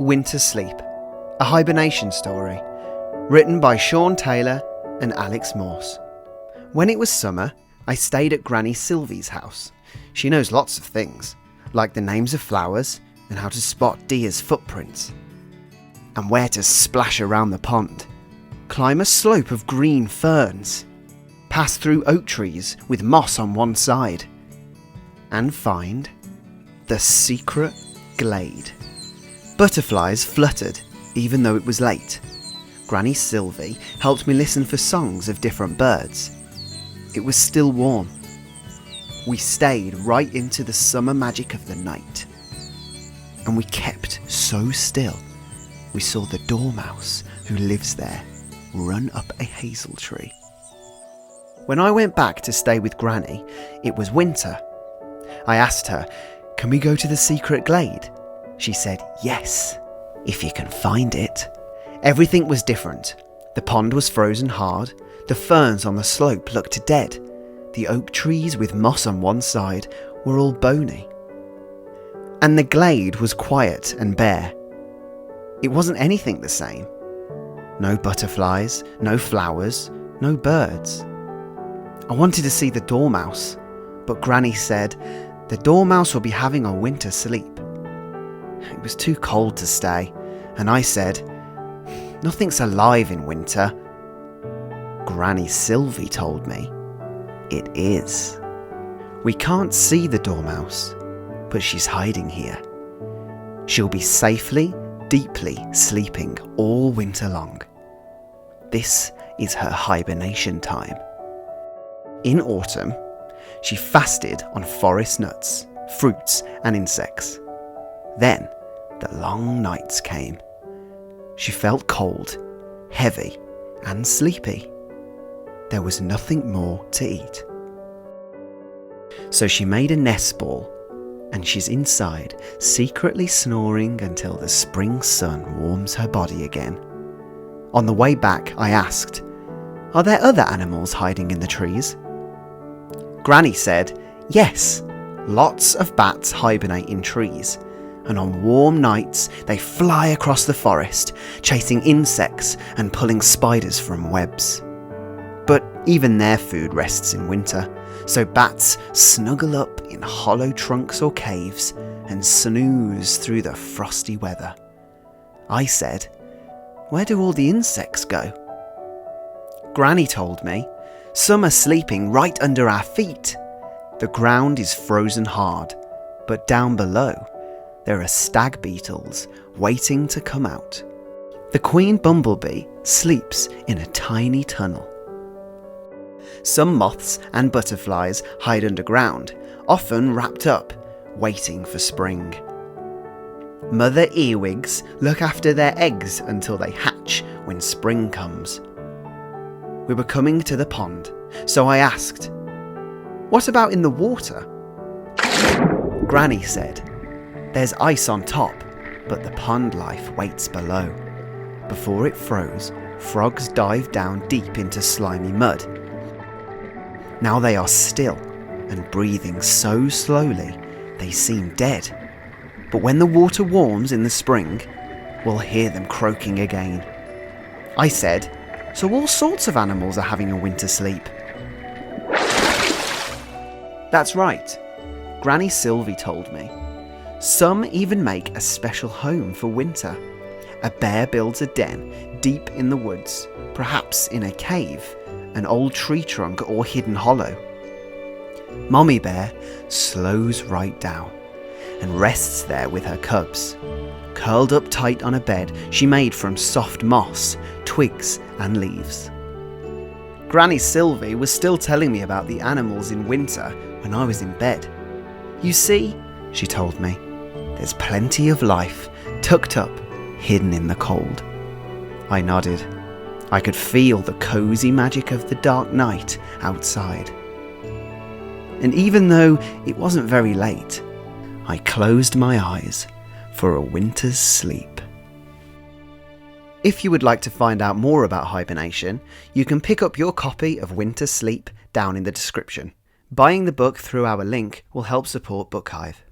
Winter Sleep, a hibernation story, written by Sean Taylor and Alex Morss. When it was summer, I stayed at Granny Sylvie's house. She knows lots of things, like the names of flowers and how to spot deer's footprints, and where to splash around the pond, climb a slope of green ferns, pass through oak trees with moss on one side, and find the secret glade. Butterflies fluttered, even though it was late. Granny Sylvie helped me listen for songs of different birds. It was still warm. We stayed right into the summer magic of the night. And we kept so still, we saw the dormouse who lives there run up a hazel tree. When I went back to stay with Granny, it was winter. I asked her, "Can we go to the secret glade?" She said, "Yes, if you can find it." Everything was different. The pond was frozen hard. The ferns on the slope looked dead. The oak trees with moss on one side were all bony. And the glade was quiet and bare. It wasn't anything the same. No butterflies, no flowers, no birds. I wanted to see the dormouse, but Granny said the dormouse will be having a winter sleep. It was too cold to stay, and I said, "Nothing's alive in winter." Granny Sylvie told me, "It is. We can't see the dormouse, but she's hiding here. She'll be safely, deeply sleeping all winter long. This is her hibernation time." In autumn, she fasted on forest nuts, fruits and insects. Then the long nights came. She felt cold, heavy and sleepy. There was nothing more to eat. So she made a nest ball, and she's inside, secretly snoring until the spring sun warms her body again. On the way back, I asked, "Are there other animals hiding in the trees?" Granny said, "Yes, lots of bats hibernate in trees, and on warm nights they fly across the forest, chasing insects and pulling spiders from webs. But even their food rests in winter, so bats snuggle up in hollow trunks or caves and snooze through the frosty weather." I said, "Where do all the insects go?" Granny told me, "Some are sleeping right under our feet. The ground is frozen hard, but down below there are stag beetles waiting to come out. The queen bumblebee sleeps in a tiny tunnel. Some moths and butterflies hide underground, often wrapped up, waiting for spring. Mother earwigs look after their eggs until they hatch when spring comes." We were coming to the pond, so I asked, "What about in the water?" Granny said, "There's ice on top, but the pond life waits below. Before it froze, frogs dive down deep into slimy mud. Now they are still and breathing so slowly they seem dead. But when the water warms in the spring, we'll hear them croaking again." I said, "So all sorts of animals are having a winter sleep?" That's right, Granny Sylvie told me. Some even make a special home for winter. A bear builds a den deep in the woods, perhaps in a cave, an old tree trunk or hidden hollow. Mommy bear slows right down and rests there with her cubs, curled up tight on a bed she made from soft moss, twigs and leaves. Granny Sylvie was still telling me about the animals in winter when I was in bed. "You see," she told me, "there's plenty of life tucked up, hidden in the cold." I nodded. I could feel the cozy magic of the dark night outside. And even though it wasn't very late, I closed my eyes for a winter's sleep. If you would like to find out more about hibernation, you can pick up your copy of Winter Sleep down in the description. Buying the book through our link will help support Book Hive.